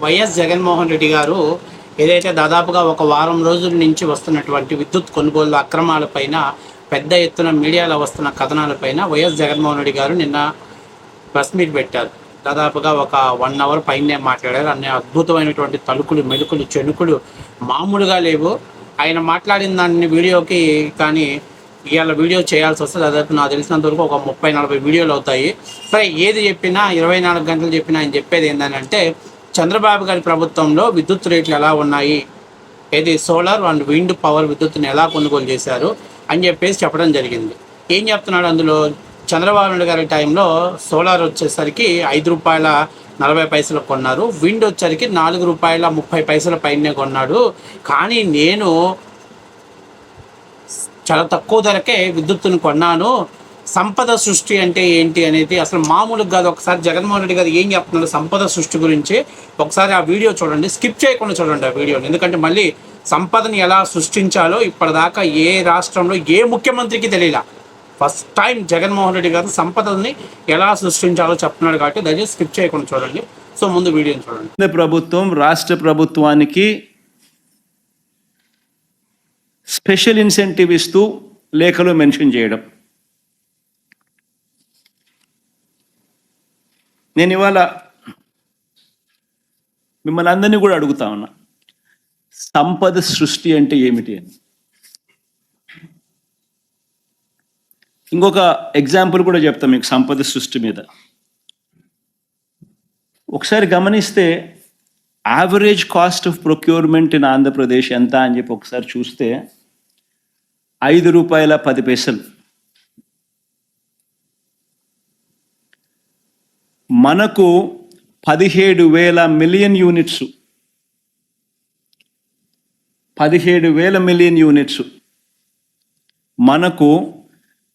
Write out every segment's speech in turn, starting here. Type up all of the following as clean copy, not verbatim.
YS Jaganmohan Reddy గారు ఏదైతే దాదాపుగా ఒక వారం రోజుల నుంచి వస్తున్నటువంటి విద్యుత్ కొనుగోలు అక్రమాలపైన పెద్ద ఎత్తున మీడియాలో వస్తున్న కథనాలపైన వైఎస్ జగన్మోహన్ రెడ్డి గారు నిన్న ప్రెస్ మీట్ పెట్టారు. దాదాపుగా ఒక 1 అవర్ పైనే మాట్లాడారు. అన్ని అద్భుతమైనటువంటి తలుకులు మెలుకులు చెనుకులు మామూలుగా లేవు. ఆయన మాట్లాడిన దాన్ని వీడియోకి కానీ ఇవాళ వీడియో చేయాల్సి వస్తే దాదాపు నాకు తెలిసినంత వరకు ఒక 30-40 వీడియోలు అవుతాయి. సరే, ఏది చెప్పినా 24 గంటలు చెప్పినా ఆయన చెప్పేది ఏంటంటే చంద్రబాబు గారి ప్రభుత్వంలో విద్యుత్ రేట్లు ఎలా ఉన్నాయి, ఏది సోలార్ అండ్ విండ్ పవర్ విద్యుత్తుని ఎలా కొనుగోలు చేశారు అని చెప్పేసి చెప్పడం జరిగింది. ఏం చెప్తున్నాడు అందులో, చంద్రబాబు నాయుడు గారి టైంలో సోలార్ వచ్చేసరికి ₹5.40 కొన్నారు, విండ్ వచ్చేసరికి ₹4.30 పైనే కొన్నాడు. కానీ నేను చాలా తక్కువ ధరకే విద్యుత్తును కొన్నాను. సంపద సృష్టి అంటే ఏంటి అనేది అసలు మామూలుగా కాదు. ఒకసారి జగన్మోహన్ రెడ్డి గారు ఏం చెప్తున్నారు సంపద సృష్టి గురించి ఒకసారి ఆ వీడియో చూడండి, స్కిప్ చేయకుండా చూడండి ఆ వీడియోని. ఎందుకంటే మళ్ళీ సంపదని ఎలా సృష్టించాలో ఇప్పటిదాకా ఏ రాష్ట్రంలో ఏ ముఖ్యమంత్రికి తెలియలా. ఫస్ట్ టైం జగన్మోహన్ రెడ్డి గారు సంపదని ఎలా సృష్టించాలో చెప్తున్నాడు కాబట్టి దయచేసి స్కిప్ చేయకుండా చూడండి. సో ముందు వీడియోని చూడండి. ప్రభుత్వం రాష్ట్ర ప్రభుత్వానికి స్పెషల్ ఇన్సెంటివ్ ఇస్తూ లేఖలో మెన్షన్ చేయడం. నేను ఇవాళ మిమ్మల్ని అందరినీ కూడా అడుగుతా ఉన్నా, సంపద సృష్టి అంటే ఏమిటి అని. ఇంకొక ఎగ్జాంపుల్ కూడా చెప్తాం మీకు సంపద సృష్టి మీద. ఒకసారి గమనిస్తే average cost of procurement in Andhra Pradesh ఎంత అని చెప్పి ఒకసారి చూస్తే ₹5.10. మనకు 17,000 మిలియన్ యూనిట్స్, 17,000 మిలియన్ యూనిట్స్ మనకు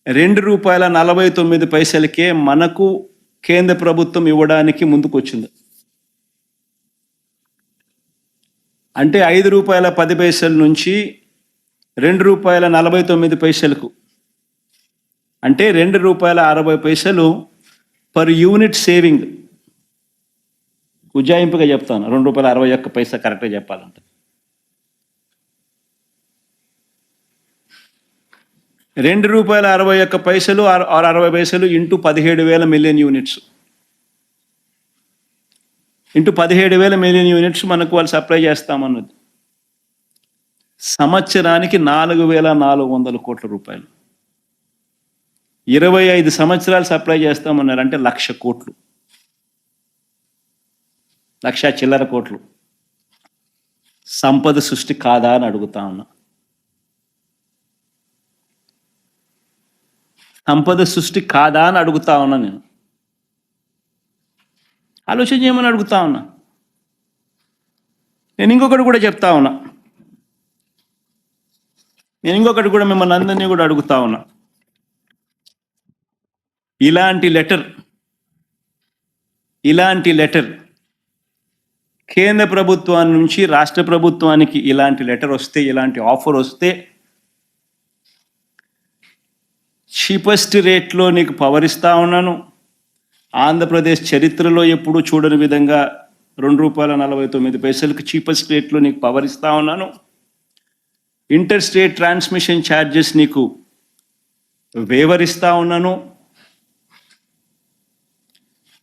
₹2.49 మనకు కేంద్ర ప్రభుత్వం ఇవ్వడానికి ముందుకు వచ్చింది. అంటే ₹5.10 నుంచి ₹2.49 అంటే ₹2.60 పర్ యూనిట్ సేవింగ్. ఉజ్జాయింపుగా చెప్తాను, ₹2.61 కరెక్ట్గా చెప్పాలంటే. ₹2.61 or 60 into 17,000 million units, into 17,000 million units మనకు వాళ్ళు సప్లై చేస్తామన్నది. సంవత్సరానికి ₹4,400 కోట్ల. 25 సంవత్సరాలు సప్లై చేస్తామన్నారు అంటే 1,00,000 కోట్లు, 1,00,000 చిల్లర కోట్లు. సంపద సృష్టి కాదా అని అడుగుతా ఉన్నా. సంపద సృష్టి కాదా అని అడుగుతా ఉన్నా. నేను ఆలోచన చేయమని అడుగుతా ఉన్నా. నేను ఇంకొకటి కూడా చెప్తా ఉన్నా, నేను ఇంకొకటి కూడా మిమ్మల్ని అందరినీ కూడా అడుగుతా ఉన్నా. ఇలాంటి లెటర్ కేంద్ర ప్రభుత్వాన్ని నుంచి రాష్ట్ర ప్రభుత్వానికి ఇలాంటి లెటర్ వస్తే, ఇలాంటి ఆఫర్ వస్తే, చీపెస్ట్ రేట్లో నీకు పవర్ ఇస్తా ఉన్నాను, ఆంధ్రప్రదేశ్ చరిత్రలో ఎప్పుడూ చూడని విధంగా ₹2.49 చీపెస్ట్ రేట్లో నీకు పవర్ ఇస్తా ఉన్నాను, ఇంటర్ స్టేట్ ట్రాన్స్మిషన్ ఛార్జెస్ నీకు వేవరిస్తా ఉన్నాను,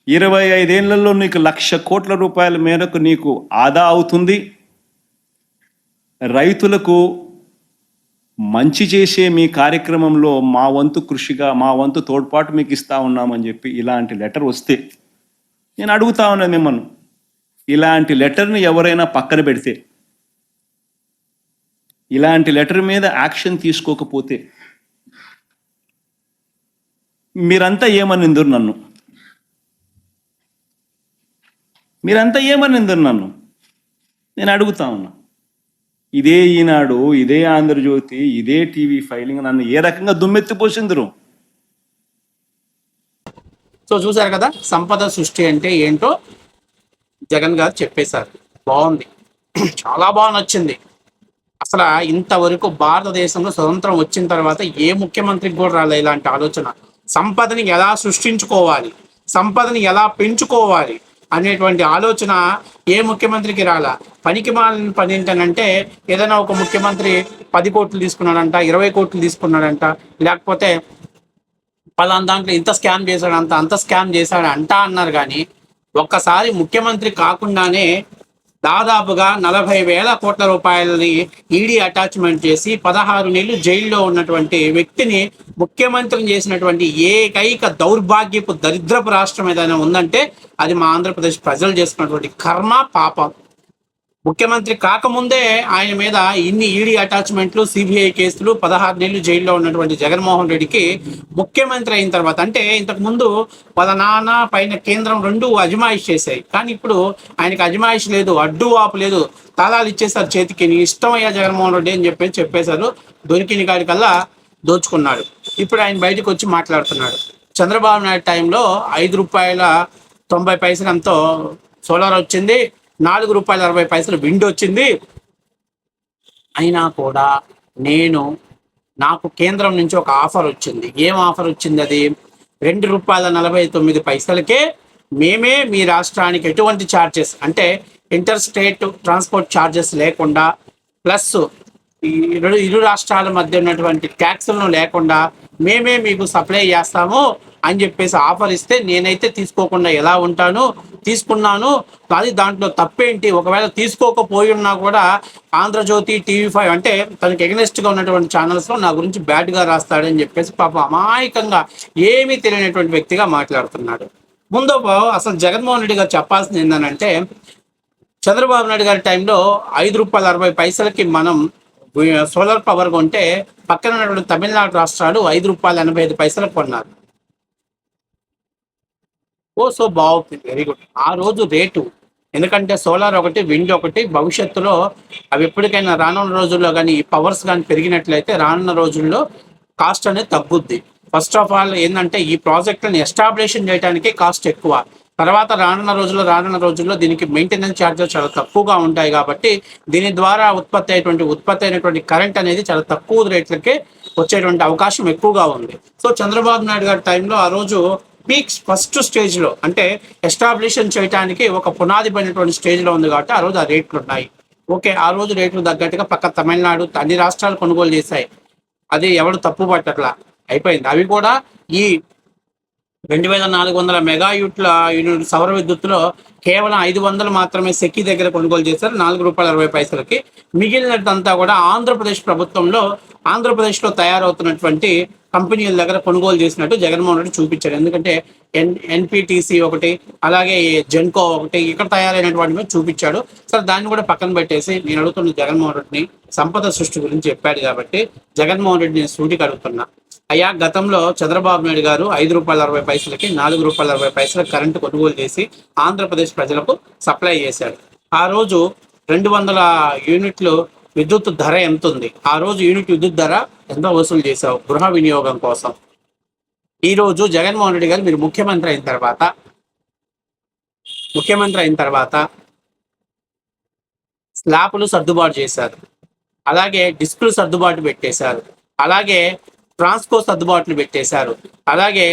25 ఏళ్లలో నీకు ₹1,00,000 కోట్ల మేరకు నీకు ఆదా అవుతుంది, రైతులకు మంచి చేసే మీ కార్యక్రమంలో మా వంతు కృషిగా మా వంతు తోడ్పాటు మీకు ఇస్తా ఉన్నామని చెప్పి ఇలాంటి లెటర్ వస్తే నేను అడుగుతా ఉన్నాను మిమ్మల్ని, ఇలాంటి లెటర్ని ఎవరైనా పక్కన పెడితే, ఇలాంటి లెటర్ మీద యాక్షన్ తీసుకోకపోతే మీరంతా ఏమనిందురు నన్ను? మీరంతా ఏమనిందురు నన్ను? నేను అడుగుతా ఉన్నా. ఇదే ఈనాడు, ఇదే ఆంధ్రజ్యోతి, ఇదే టీవీ ఫైలింగ్ నన్ను ఏ రకంగా దుమ్మెత్తిపోసిందరు. సో చూసారు కదా, సంపద సృష్టి అంటే ఏంటో జగన్ గారు చెప్పేశారు. బాగుంది, చాలా బాగా నచ్చింది. అసలు ఇంతవరకు భారతదేశంలో స్వతంత్రం వచ్చిన తర్వాత ఏ ముఖ్యమంత్రికి కూడా రాలే ఇలాంటి ఆలోచన. సంపదని ఎలా సృష్టించుకోవాలి, సంపదని ఎలా పెంచుకోవాలి, అనేటువంటి ఆలోచన ఏ ముఖ్యమంత్రికి రాలా. పనికి మాలిన పని ఏంటనంటే ఏదైనా ఒక ముఖ్యమంత్రి 10 కోట్లు తీసుకున్నాడంట, 20 కోట్లు తీసుకున్నాడంట, లేకపోతే పలానా దాంట్లో ఇంత స్కామ్ చేశాడు, అంత స్కామ్ చేశాడు అన్నారు. కానీ ఒక్కసారి ముఖ్యమంత్రి కాకుండానే దాదాపుగా 40,000 కోట్ల రూపాయలని ఈడీ అటాచ్మెంట్ చేసి 16 నెలలు జైల్లో ఉన్నటువంటి వ్యక్తిని ముఖ్యమంత్రిని చేసినటువంటి ఏకైక దౌర్భాగ్యపు దరిద్రపు రాష్ట్రం ఏదైనా ఉందంటే అది మా ఆంధ్రప్రదేశ్ ప్రజలు చేసుకున్నటువంటి కర్మ పాపం. ముఖ్యమంత్రి కాకముందే ఆయన మీద ఇన్ని ఈడీ అటాచ్మెంట్లు, సిబిఐ కేసులు, 16 నెలలు జైల్లో ఉన్నటువంటి జగన్మోహన్ రెడ్డికి ముఖ్యమంత్రి అయిన తర్వాత, అంటే ఇంతకు ముందు వాళ్ళ నాన్న పైన కేంద్రం రెండు అజమాయిష్ చేశాయి. కానీ ఇప్పుడు ఆయనకి అజమాయిష్ లేదు, అడ్డు వాపు లేదు, తాళాలు ఇచ్చేసారు చేతికి. నీ ఇష్టం అయ్యా జగన్మోహన్ రెడ్డి అని చెప్పేశారు. దొరికిన కాడికల్లా దోచుకున్నాడు. ఇప్పుడు ఆయన బయటకు వచ్చి మాట్లాడుతున్నాడు. చంద్రబాబు నాయుడు టైంలో ₹5.90 ఎంతో సోలార్ వచ్చింది, ₹4.60 విండ్ వచ్చింది. అయినా కూడా నాకు కేంద్రం నుంచి ఒక ఆఫర్ వచ్చింది. ఏం ఆఫర్ వచ్చింది? అది ₹2.49 మేమే మీ రాష్ట్రానికి ఎటువంటి ఛార్జెస్, అంటే ఇంటర్ స్టేట్ ట్రాన్స్పోర్ట్ ఛార్జెస్ లేకుండా, ప్లస్ ఇరు రాష్ట్రాల మధ్య ఉన్నటువంటి ట్యాక్సులను లేకుండా మేమే మీకు సప్లై చేస్తాము అని చెప్పేసి ఆఫర్ ఇస్తే నేనైతే తీసుకోకుండా ఎలా ఉంటాను? తీసుకున్నాను. అది దాంట్లో తప్పేంటి? ఒకవేళ తీసుకోకపోయి ఉన్నా కూడా ఆంధ్రజ్యోతి, TV5 అంటే తనకి ఎగనెస్ట్గా ఉన్నటువంటి ఛానల్స్లో నా గురించి బ్యాడ్గా రాస్తాడని చెప్పేసి పాప అమాయకంగా ఏమీ తెలియనటువంటి వ్యక్తిగా మాట్లాడుతున్నాడు. ముందు అసలు జగన్మోహన్ రెడ్డి గారు చెప్పాల్సింది ఏంటంటే, చంద్రబాబు నాయుడు గారి టైంలో ₹5.60 మనం సోలార్ పవర్ కొంటే పక్కన ఉన్నటువంటి తమిళనాడు రాష్ట్రాలు ₹5.85 కొన్నారు. సో బాగుంది, వెరీ గుడ్. ఆ రోజు రేటు, ఎందుకంటే సోలార్ ఒకటి, విండ్ ఒకటి, భవిష్యత్తులో అవి ఎప్పటికైనా రానున్న రోజుల్లో కానీ ఈ పవర్స్ కానీ పెరిగినట్లయితే రానున్న రోజుల్లో కాస్ట్ అనేది తగ్గుద్ది. ఫస్ట్ ఆఫ్ ఆల్ ఏంటంటే ఈ ప్రాజెక్టులను ఎస్టాబ్లిషన్ చేయడానికి కాస్ట్ ఎక్కువ, తర్వాత రానున్న రోజుల్లో దీనికి మెయింటెనెన్స్ ఛార్జెస్ చాలా తక్కువగా ఉంటాయి. కాబట్టి దీని ద్వారా ఉత్పత్తి అయినటువంటి కరెంట్ అనేది చాలా తక్కువ రేట్లకే వచ్చేటువంటి అవకాశం ఎక్కువగా ఉంది. సో చంద్రబాబు నాయుడు గారి టైంలో ఆ రోజు పీక్స్ ఫస్ట్ స్టేజ్లో, అంటే ఎస్టాబ్లిషన్ చేయడానికి ఒక పునాది పడినటువంటి స్టేజ్లో ఉంది కాబట్టి ఆ రోజు ఆ రేట్లు ఉన్నాయి. ఓకే, ఆ రోజు రేట్లు తగ్గట్టుగా పక్క తమిళనాడు, అన్ని రాష్ట్రాలు కొనుగోలు చేశాయి. అది ఎవరు తప్పు పట్టట్లా, అయిపోయింది. అవి కూడా ఈ 2,400 మెగా యూనిట్ సౌర విద్యుత్తులో కేవలం 500 మాత్రమే సెక్కి దగ్గర కొనుగోలు చేశారు ₹4.60. మిగిలినదంతా కూడా ఆంధ్రప్రదేశ్లో తయారవుతున్నటువంటి కంపెనీల దగ్గర కొనుగోలు చేసినట్టు జగన్మోహన్ రెడ్డి చూపించారు. ఎందుకంటే ఎన్పిటిసి ఒకటి, అలాగే జెన్కో ఒకటి ఇక్కడ తయారైనటువంటి మీద చూపించాడు. సరే, దాన్ని కూడా పక్కన పెట్టేసి నేను అడుగుతున్న జగన్మోహన్ రెడ్డిని సంపద సృష్టి గురించి చెప్పాడు కాబట్టి జగన్మోహన్ రెడ్డి నేను సూటికి అడుగుతున్నా. అయ్యా, గతంలో చంద్రబాబు నాయుడు గారు ₹5.60 ₹4.60 కరెంటు కొనుగోలు చేసి ఆంధ్రప్రదేశ్ ప్రజలకు సప్లై చేశాడు. ఆ రోజు 200 యూనిట్లు విద్యుత్ ధర ఎంత ఉంది? ఆ రోజు యూనిట్ విద్యుత్ ధర ఎంత వసూలు చేశావు గృహ వినియోగం కోసం? ఈ రోజు జగన్మోహన్ రెడ్డి గారు మీరు ముఖ్యమంత్రి అయిన తర్వాత స్లాపులు సర్దుబాటు చేశారు, అలాగే డిస్కులు సర్దుబాటు పెట్టేశారు, అలాగే ట్రాన్స్కో సర్దుబాట్లు పెట్టేశారు, అలాగే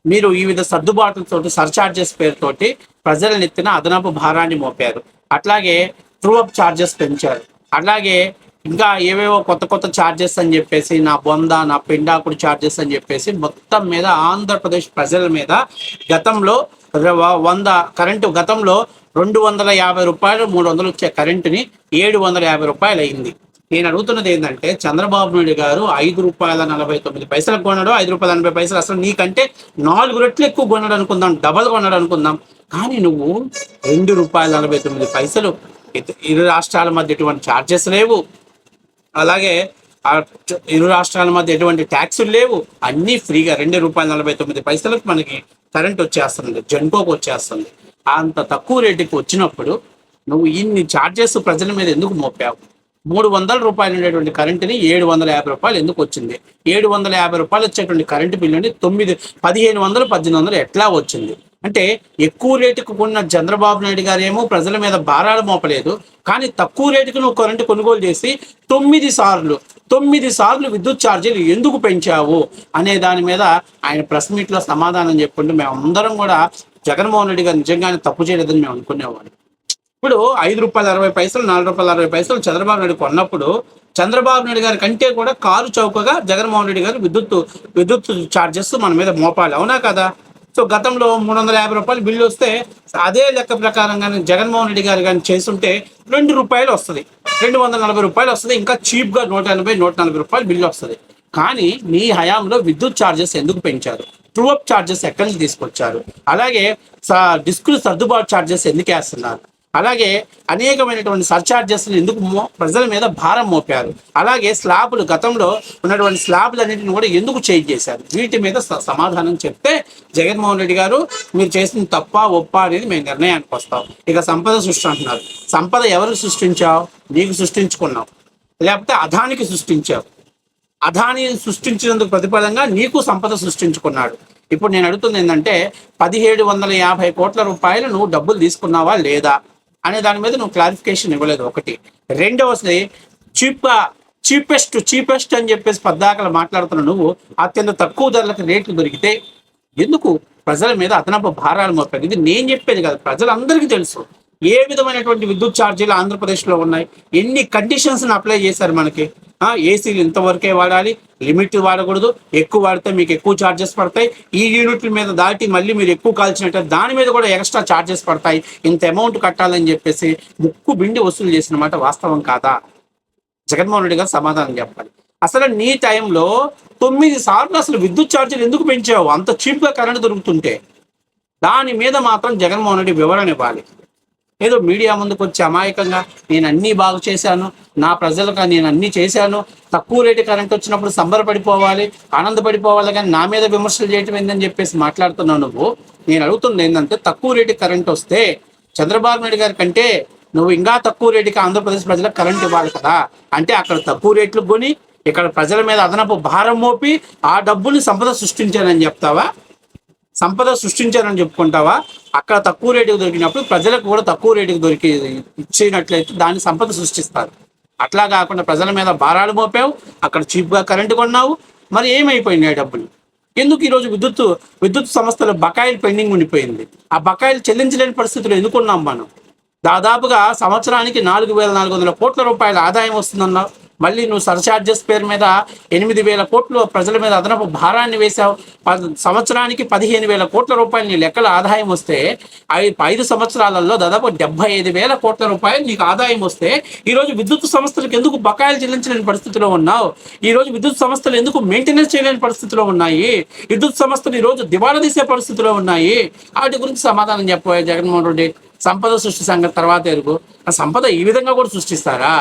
మీరు ఈ విధ సర్దుబాట్లతోటి సర్చార్జెస్ పేరుతోటి ప్రజల నెత్తిన అదనపు భారాన్ని మోపారు. అట్లాగే ట్రూఅప్ ఛార్జెస్ పెంచారు. అలాగే ఇంకా ఏవేవో కొత్త ఛార్జెస్ అని చెప్పేసి నా పిండాకుడు ఛార్జెస్ అని చెప్పేసి మొత్తం మీద ఆంధ్రప్రదేశ్ ప్రజల మీద గతంలో 100 కరెంటు, గతంలో ₹250 300 వచ్చే కరెంటుని ₹750 అయింది. నేను అడుగుతున్నది ఏంటంటే, చంద్రబాబు నాయుడు గారు ₹5.49 కొనడం, ₹5.80 అసలు నీకంటే 4 రెట్లు ఎక్కువ కొనడం అనుకుందాం, డబల్ కొనడం అనుకుందాం. కానీ నువ్వు ₹2.49, ఇరు రాష్ట్రాల మధ్య ఎటువంటి ఛార్జెస్ లేవు, అలాగే ఇరు రాష్ట్రాల మధ్య ఎటువంటి ట్యాక్సులు లేవు, అన్నీ ఫ్రీగా ₹2.49 మనకి కరెంట్ వచ్చేస్తుంది, జెన్కోకి వచ్చేస్తుంది. అంత తక్కువ రేటుకి వచ్చినప్పుడు నువ్వు ఇన్ని ఛార్జెస్ ప్రజల మీద ఎందుకు మోపావు? ₹300 ఉండేటువంటి కరెంటుని ₹750 ఎందుకు వచ్చింది? ₹750 వచ్చేటువంటి కరెంటు బిల్లుని 1500 1800 ఎట్లా వచ్చింది? అంటే ఎక్కువ రేటుకు కొన్న చంద్రబాబు నాయుడు గారు ఏమో ప్రజల మీద భారాలు మోపలేదు, కానీ తక్కువ రేటుకు నువ్వు కరెంటు కొనుగోలు చేసి 9 సార్లు విద్యుత్ ఛార్జీలు ఎందుకు పెంచావు అనే దాని మీద ఆయన ప్రెస్ మీట్లో సమాధానం చెప్పుకుంటూ మేమందరం కూడా జగన్మోహన్ రెడ్డి గారు నిజంగానే తప్పు చేయలేదని మేము అనుకునేవాళ్ళం. ఇప్పుడు ₹5.60 ₹4.60 చంద్రబాబు నాయుడు కొన్నప్పుడు చంద్రబాబు నాయుడు గారి కంటే కూడా కారు చౌకగా జగన్మోహన్ రెడ్డి గారు విద్యుత్ ఛార్జెస్ మన మీద మోపాలి, అవునా కదా? సో గతంలో ₹350 బిల్లు వస్తే అదే లెక్క ప్రకారంగానే జగన్మోహన్ రెడ్డి గారు కానీ చేస్తుంటే ₹2 వస్తుంది, ₹240 వస్తుంది. ఇంకా చీప్గా ₹180, ₹140 బిల్లు వస్తుంది. కానీ మీ హయాంలో విద్యుత్ ఛార్జెస్ ఎందుకు పెంచారు? ట్రూ అప్ ఛార్జెస్ ఎక్కడి నుంచి తీసుకొచ్చారు? అలాగే డిస్కులు సర్దుబాటు ఛార్జెస్ ఎందుకు వేస్తున్నారు? అలాగే అనేకమైనటువంటి సర్ఛార్జెస్ ఎందుకు ప్రజల మీద భారం మోపారు? అలాగే స్లాబులు, గతంలో ఉన్నటువంటి స్లాబులు అన్నింటిని కూడా ఎందుకు చేంజ్ చేశారు? వీటి మీద సమాధానం చెప్తే జగన్మోహన్ రెడ్డి గారు మీరు చేసిన తప్ప ఒప్ప అనేది మేము నిర్ణయానికి వస్తాం. ఇక సంపద సృష్టి అంటున్నారు. సంపద ఎవరికి సృష్టించావు? నీకు సృష్టించుకున్నావు, లేకపోతే అదానికి సృష్టించావు. అదాని సృష్టించినందుకు ప్రతిఫలంగా నీకు సంపద సృష్టించుకున్నాడు. ఇప్పుడు నేను అడుగుతుంది ఏంటంటే 1750 కోట్ల రూపాయలు నువ్వు డబ్బులు తీసుకున్నావా లేదా అనే దాని మీద నువ్వు క్లారిఫికేషన్ ఇవ్వలేదు. ఒకటి. రెండవది, చీపెస్ట్ అని చెప్పేసి పద్దాకలు మాట్లాడుతున్న నువ్వు అత్యంత తక్కువ ధరలకు రేట్లు దొరికితే ఎందుకు ప్రజల మీద అదనపు భారాలు మోపారు? ఇది నేను చెప్పేది కాదు, ప్రజలందరికీ తెలుసు ఏ విధమైనటువంటి విద్యుత్ ఛార్జీలు ఆంధ్రప్రదేశ్లో ఉన్నాయి, ఎన్ని కండిషన్స్ని అప్లై చేశారు మనకి. ఏసీలు ఇంతవరకే వాడాలి, లిమిట్ వాడకూడదు, ఎక్కువ వాడితే మీకు ఎక్కువ ఛార్జెస్ పడతాయి, ఈ యూనిట్ల మీద దాటి మళ్ళీ మీరు ఎక్కువ కాల్చినట్టు దాని మీద కూడా ఎక్స్ట్రా ఛార్జెస్ పడతాయి, ఇంత అమౌంట్ కట్టాలని చెప్పేసి ముక్కు బిండి వసూలు చేసిన మాట వాస్తవం కాదా? జగన్మోహన్ రెడ్డి గారు సమాధానం చెప్పాలి. అసలు నీ టైంలో 9 సార్లు అసలు విద్యుత్ ఛార్జీలు ఎందుకు పెంచావు? అంత చీప్గా కరెంట్ దొరుకుతుంటే దాని మీద మాత్రం జగన్మోహన్ రెడ్డి వివరణ ఇవ్వాలి. ఏదో మీడియా ముందుకు వచ్చి అమాయకంగా నేను అన్నీ బాగు చేశాను, నా ప్రజలకు నేను అన్నీ చేశాను, తక్కువ రేటు కరెంట్ వచ్చినప్పుడు సంబరపడిపోవాలి, ఆనందపడిపోవాలి, కానీ నా మీద విమర్శలు చేయటం ఏందని చెప్పేసి మాట్లాడుతున్నావు నువ్వు. నేను అడుగుతుంది ఏంటంటే, తక్కువ రేటు కరెంట్ వస్తే చంద్రబాబు నాయుడు గారి కంటే నువ్వు ఇంకా తక్కువ రేటుకి ఆంధ్రప్రదేశ్ ప్రజలకు కరెంట్ ఇవ్వాలి కదా. అంటే అక్కడ తక్కువ రేట్లు కొని ఇక్కడ ప్రజల మీద అదనపు భారం మోపి ఆ డబ్బుని సంపద సృష్టించానని చెప్తావా? సంపద సృష్టించారని చెప్పుకుంటావా? అక్కడ తక్కువ రేటుకు దొరికినప్పుడు ప్రజలకు కూడా తక్కువ రేటుకు ఇచ్చినట్లయితే దాన్ని సంపద సృష్టిస్తారు. అట్లా కాకుండా ప్రజల మీద భారాలు మోపావు, అక్కడ చీప్గా కరెంటు కొన్నావు. మరి ఏమైపోయినాయి డబ్బులు? ఎందుకు ఈరోజు విద్యుత్ సంస్థల బకాయిలు పెండింగ్ ఉండిపోయింది? ఆ బకాయిలు చెల్లించలేని పరిస్థితులు ఎందుకున్నాం మనం? దాదాపుగా సంవత్సరానికి 4,400 కోట్ల రూపాయల ఆదాయం వస్తుందన్నావు. మళ్ళీ నువ్వు సర్ఛార్జెస్ పేరు మీద 8,000 కోట్లు ప్రజల మీద అదనపు భారాన్ని వేశావు. సంవత్సరానికి 15,000 కోట్ల రూపాయలు నీ లెక్కల ఆదాయం వస్తే 5 సంవత్సరాలలో దాదాపు 75,000 కోట్ల రూపాయలు నీకు ఆదాయం వస్తే ఈరోజు విద్యుత్ సంస్థలకు ఎందుకు బకాయిలు చెల్లించలేని పరిస్థితిలో ఉన్నావు? ఈరోజు విద్యుత్ సంస్థలు ఎందుకు మెయింటెనెన్స్ చేయలేని పరిస్థితిలో ఉన్నాయి? విద్యుత్ సంస్థలు ఈరోజు దివాళా తీసే పరిస్థితిలో ఉన్నాయి. వాటి గురించి సమాధానం చెప్పబోయే జగన్మోహన్ రెడ్డి. సంపద సృష్టి సంగతి తర్వాత ఎరుగు. ఆ సంపద ఈ విధంగా కూడా సృష్టిస్తారా?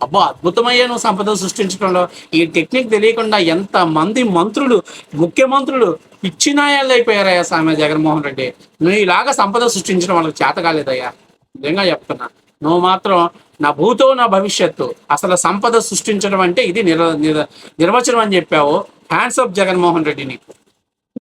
అబ్బా, అద్భుతమయ్యా నువ్వు సంపద సృష్టించడంలో. ఈ టెక్నిక్ తెలియకుండా ఎంతమంది మంత్రులు, ముఖ్యమంత్రులు పిచ్చినాయాలు అయిపోయారయ్యా సామె జగన్మోహన్ రెడ్డి. నువ్వు ఇలాగా సంపద సృష్టించడం వాళ్ళకి చేత కాలేదయ్యా, నిజంగా చెప్తున్నా. నువ్వు మాత్రం నా భూతో నా భవిష్యత్తు, అసలు సంపద సృష్టించడం అంటే ఇది నిర్వచనం అని చెప్పావు. హ్యాండ్స్ ఆఫ్ జగన్మోహన్ రెడ్డి నీకు.